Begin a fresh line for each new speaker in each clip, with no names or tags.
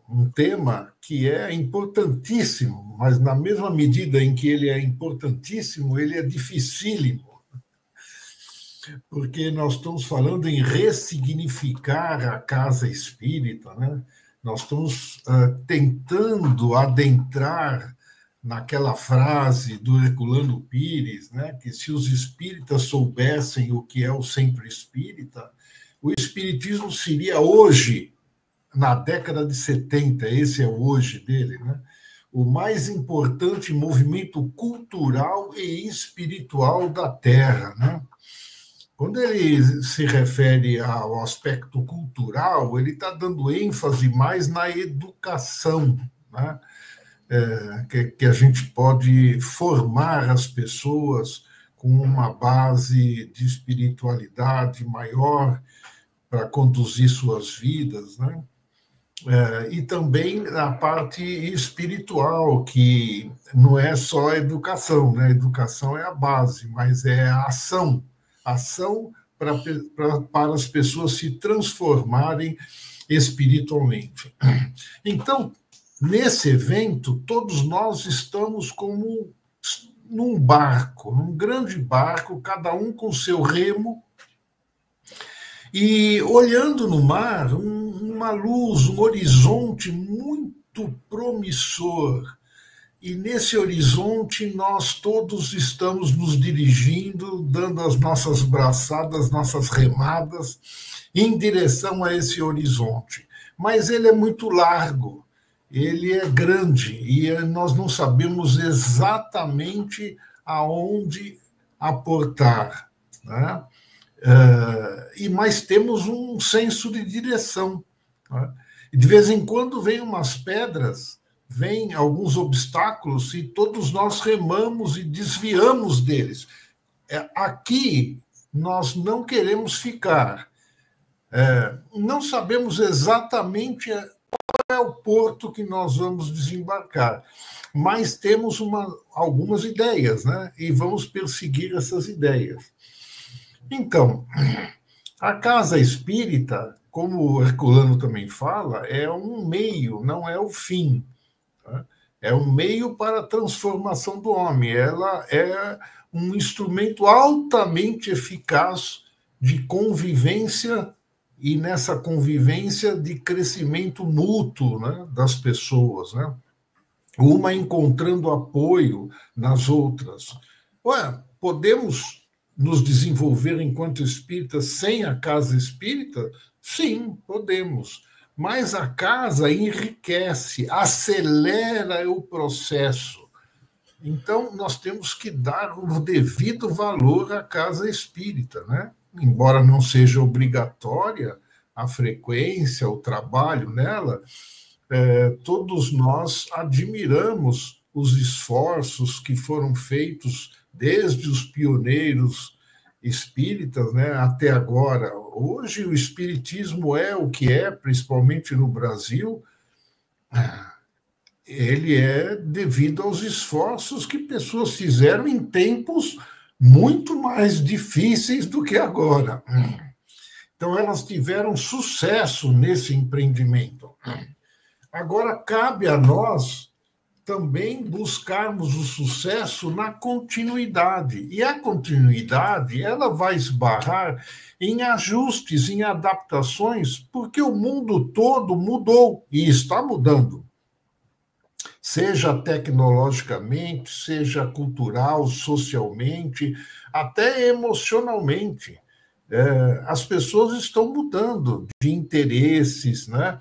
um tema que é importantíssimo, mas na mesma medida em que ele é importantíssimo, ele é dificílimo, porque nós estamos falando em ressignificar a casa espírita, né? Nós estamos tentando adentrar naquela frase do Herculano Pires, né, que se os espíritas soubessem o que é o centro espírita, o espiritismo seria hoje, na década de 70, esse é o hoje dele, né, o mais importante movimento cultural e espiritual da Terra, né? Quando ele se refere ao aspecto cultural, ele está dando ênfase mais na educação, né? Que a gente pode formar as pessoas com uma base de espiritualidade maior para conduzir suas vidas, né? E também a parte espiritual, que não é só a educação, né? A educação é a base, mas é a ação. Ação para as pessoas se transformarem espiritualmente. Então, nesse evento, todos nós estamos como num barco, num grande barco, cada um com seu remo, e olhando no mar, uma luz, um horizonte muito promissor. E nesse horizonte nós todos estamos nos dirigindo, dando as nossas braçadas, nossas remadas em direção a esse horizonte. Mas ele é muito largo, ele é grande e nós não sabemos exatamente aonde aportar, né? Mas temos um senso de direção, né? E de vez em quando vem umas pedras, vêm alguns obstáculos e todos nós remamos e desviamos deles. Aqui nós não queremos ficar, não sabemos exatamente qual é o porto que nós vamos desembarcar, mas temos algumas ideias, né? E vamos perseguir essas ideias. Então, a casa espírita, como o Herculano também fala, é um meio, não é o fim. Tá? É um meio para a transformação do homem. Ela é um instrumento altamente eficaz de convivência e nessa convivência de crescimento mútuo, né, das pessoas, né? Uma encontrando apoio nas outras. Ué, podemos nos desenvolver enquanto espíritas sem a casa espírita? Sim, podemos. Mas a casa enriquece, acelera o processo. Então, nós temos que dar o devido valor à casa espírita, né? Embora não seja obrigatória a frequência, o trabalho nela, todos nós admiramos os esforços que foram feitos desde os pioneiros espíritas, né, até agora. Hoje o espiritismo é o que é, principalmente no Brasil, ele é devido aos esforços que pessoas fizeram em tempos muito mais difíceis do que agora. Então, elas tiveram sucesso nesse empreendimento. Agora, cabe a nós também buscarmos o sucesso na continuidade. E a continuidade, ela vai esbarrar em ajustes, em adaptações, porque o mundo todo mudou e está mudando. Seja tecnologicamente, seja cultural, socialmente, até emocionalmente. As pessoas estão mudando de interesses, né?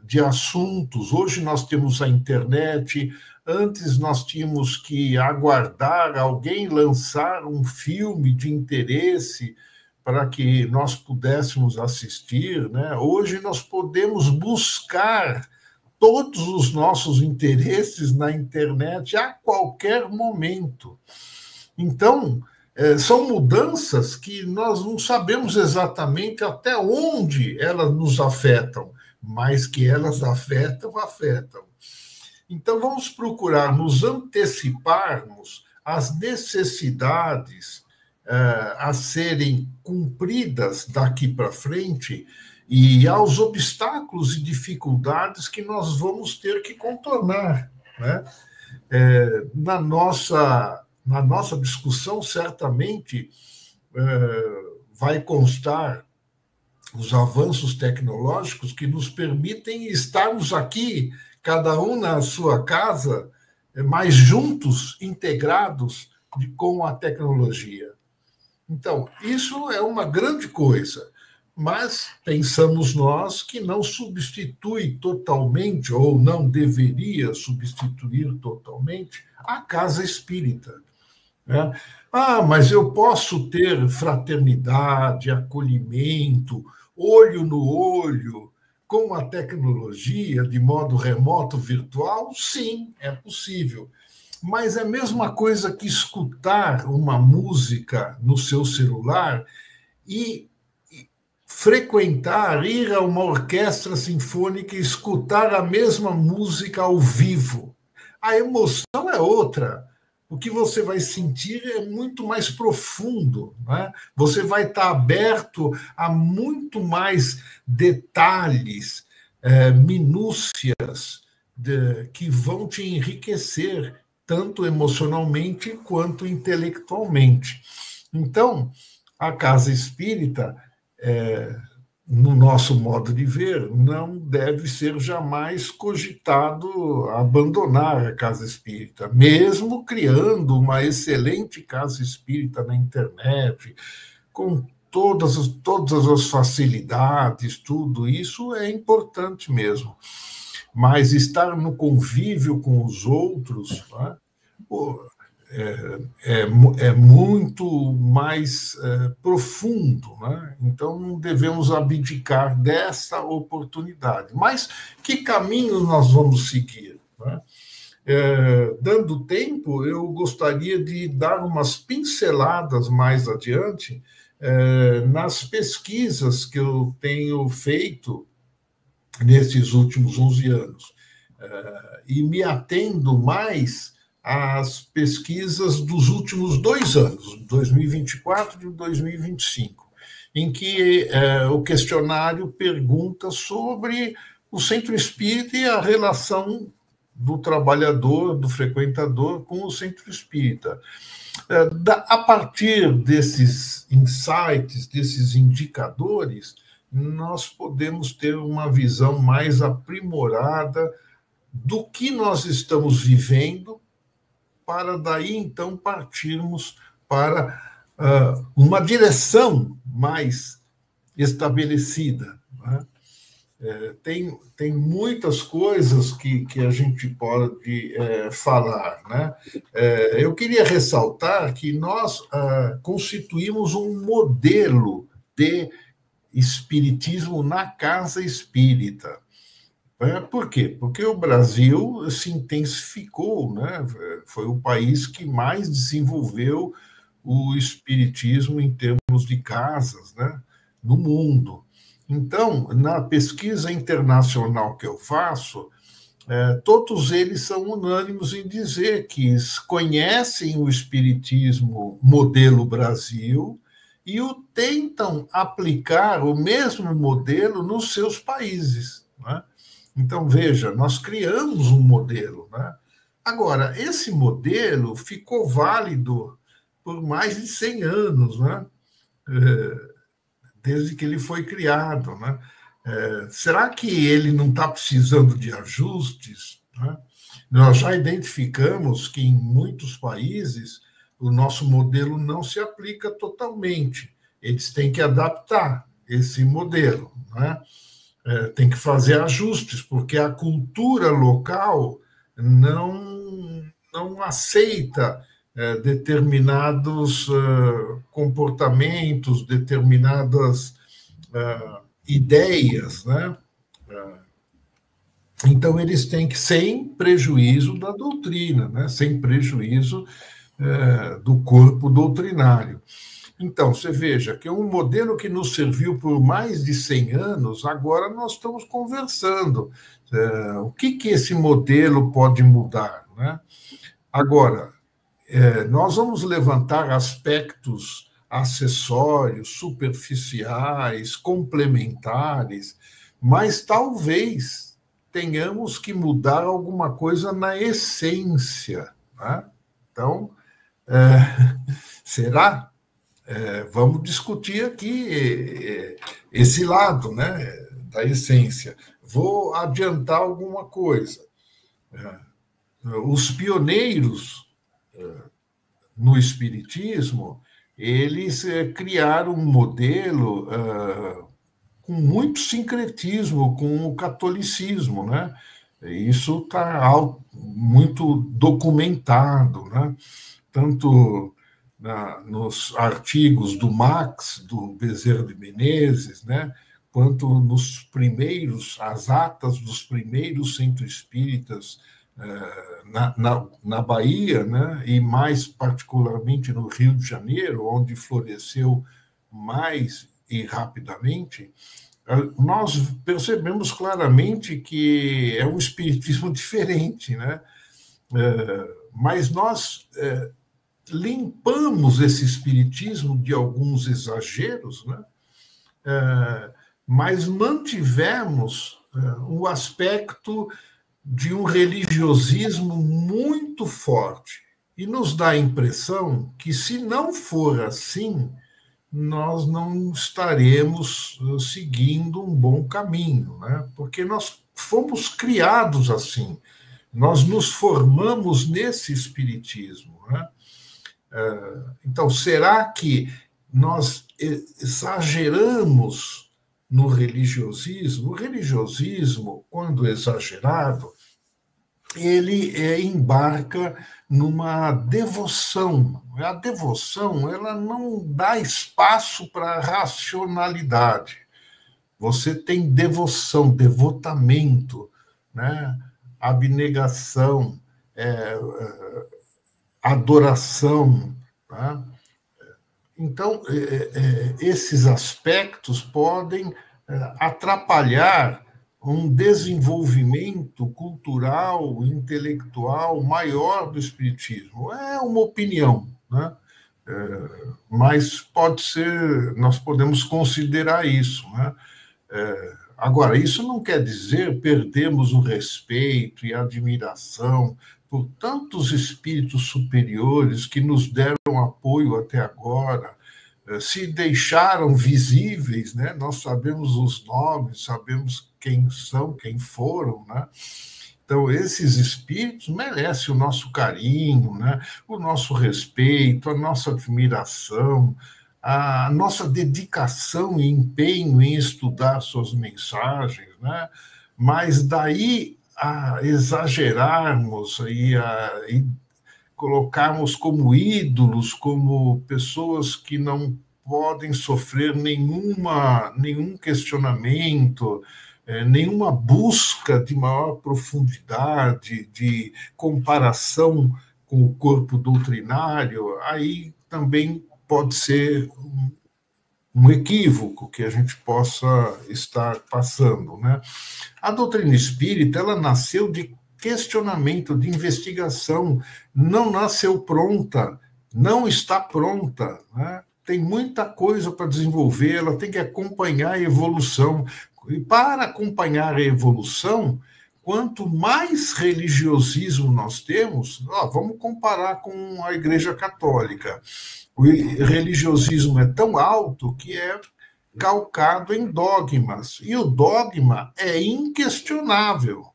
De assuntos. Hoje nós temos a internet, antes nós tínhamos que aguardar alguém lançar um filme de interesse para que nós pudéssemos assistir, né? Hoje nós podemos buscar todos os nossos interesses na internet a qualquer momento. Então, são mudanças que nós não sabemos exatamente até onde elas nos afetam, mas que elas afetam. Então, vamos procurar nos anteciparmos às necessidades a serem cumpridas daqui para frente e aos obstáculos e dificuldades que nós vamos ter que contornar, né? Na nossa discussão, certamente, vai constar os avanços tecnológicos que nos permitem estarmos aqui, cada um na sua casa, mais juntos, integrados com a tecnologia. Então, isso é uma grande coisa, mas pensamos nós que não substitui totalmente, ou não deveria substituir totalmente, a casa espírita, né? Mas eu posso ter fraternidade, acolhimento, olho no olho, com a tecnologia, de modo remoto, virtual? Sim, é possível. Mas é a mesma coisa que escutar uma música no seu celular e frequentar, ir a uma orquestra sinfônica e escutar a mesma música ao vivo. A emoção é outra. O que você vai sentir é muito mais profundo, né? Você vai estar aberto a muito mais detalhes, minúcias, que vão te enriquecer, tanto emocionalmente quanto intelectualmente. Então, a casa espírita, no nosso modo de ver, não deve ser jamais cogitado abandonar a casa espírita, mesmo criando uma excelente casa espírita na internet, com todas as facilidades, tudo isso é importante mesmo. Mas estar no convívio com os outros, né, é muito mais profundo, né? Então, não devemos abdicar dessa oportunidade. Mas que caminho nós vamos seguir, né? Dando tempo, eu gostaria de dar umas pinceladas mais adiante nas pesquisas que eu tenho feito nesses últimos 11 anos, e me atendo mais às pesquisas dos últimos 2 anos, 2024 e 2025, em que o questionário pergunta sobre o centro espírita e a relação do trabalhador, do frequentador, com o centro espírita. A partir desses insights, desses indicadores, nós podemos ter uma visão mais aprimorada do que nós estamos vivendo, para daí, então, partirmos para uma direção mais estabelecida, né? Tem muitas coisas que a gente pode falar, né? Eu queria ressaltar que nós constituímos um modelo de espiritismo na casa espírita. Por quê? Porque o Brasil se intensificou, né? Foi o país que mais desenvolveu o espiritismo em termos de casas, né, no mundo. Então, na pesquisa internacional que eu faço, todos eles são unânimes em dizer que conhecem o espiritismo modelo Brasil e o tentam aplicar o mesmo modelo nos seus países, né? Então, veja, nós criamos um modelo, né? Agora, esse modelo ficou válido por mais de 100 anos, né? Desde que ele foi criado, né? Será que ele não está precisando de ajustes, né? Nós já identificamos que em muitos países o nosso modelo não se aplica totalmente. Eles têm que adaptar esse modelo, né? Tem que fazer ajustes, porque a cultura local não aceita determinados comportamentos, determinadas ideias, né? Então, eles têm que, sem prejuízo da doutrina, né? Sem prejuízo do corpo doutrinário. Então, você veja que é um modelo que nos serviu por mais de 100 anos, agora nós estamos conversando. O que esse modelo pode mudar, né? Agora, nós vamos levantar aspectos acessórios, superficiais, complementares, mas talvez tenhamos que mudar alguma coisa na essência, né? Então, será? Vamos discutir aqui esse lado, né, da essência. Vou adiantar alguma coisa. Os pioneiros no espiritismo, eles criaram um modelo com muito sincretismo com o catolicismo, né? Isso está muito documentado, né? Tanto nos artigos do Marx, do Bezerra de Menezes, né? Quanto nos primeiros, as atas dos primeiros centros espíritas na Bahia, né? E mais particularmente no Rio de Janeiro, onde floresceu mais e rapidamente, nós percebemos claramente que é um espiritismo diferente, né? Mas nós limpamos esse espiritismo de alguns exageros, né? Mas mantivemos o aspecto de um religiosismo muito forte. E nos dá a impressão que, se não for assim, nós não estaremos seguindo um bom caminho, né? Porque nós fomos criados assim, nós nos formamos nesse espiritismo, né? Então, será que nós exageramos no religiosismo? O religiosismo, quando exagerado, ele embarca numa devoção. A devoção, ela não dá espaço para racionalidade. Você tem devoção, devotamento, né? Abnegação, adoração. Tá? Então, esses aspectos podem atrapalhar um desenvolvimento cultural, intelectual maior do espiritismo. É uma opinião, né? Mas pode ser, nós podemos considerar isso, né? Agora, isso não quer dizer perdemos o respeito e a admiração por tantos espíritos superiores que nos deram apoio até agora, se deixaram visíveis, né? Nós sabemos os nomes, sabemos quem são, quem foram, né? Então, esses espíritos merecem o nosso carinho, né? O nosso respeito, a nossa admiração, a nossa dedicação e empenho em estudar suas mensagens, né? Mas daí a exagerarmos e colocarmos como ídolos, como pessoas que não podem sofrer nenhum questionamento, nenhuma busca de maior profundidade, de comparação com o corpo doutrinário, aí também pode ser um equívoco que a gente possa estar passando, né? A doutrina espírita, ela nasceu de questionamento, de investigação, não nasceu pronta, não está pronta, né? Tem muita coisa para desenvolver, ela tem que acompanhar a evolução. E para acompanhar a evolução, quanto mais religiosismo nós temos, vamos comparar com a Igreja Católica. O religiosismo é tão alto que é calcado em dogmas, e o dogma é inquestionável.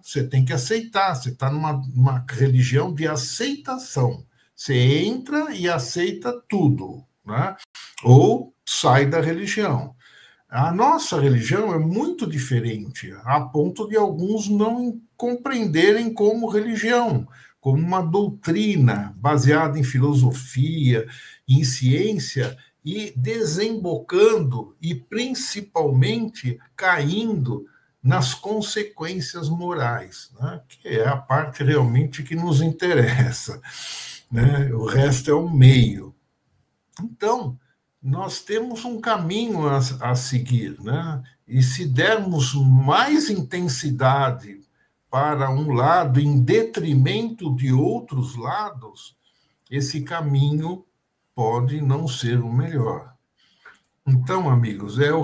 Você tem que aceitar, você está numa religião de aceitação. Você entra e aceita tudo, né? Ou sai da religião. A nossa religião é muito diferente, a ponto de alguns não compreenderem como religião, como uma doutrina baseada em filosofia, em ciência, e desembocando e principalmente caindo nas consequências morais, né? Que é a parte realmente que nos interessa, né? O resto é o meio. Então, nós temos um caminho a seguir, né? E se dermos mais intensidade para um lado em detrimento de outros lados, esse caminho pode não ser o melhor. Então, amigos, é o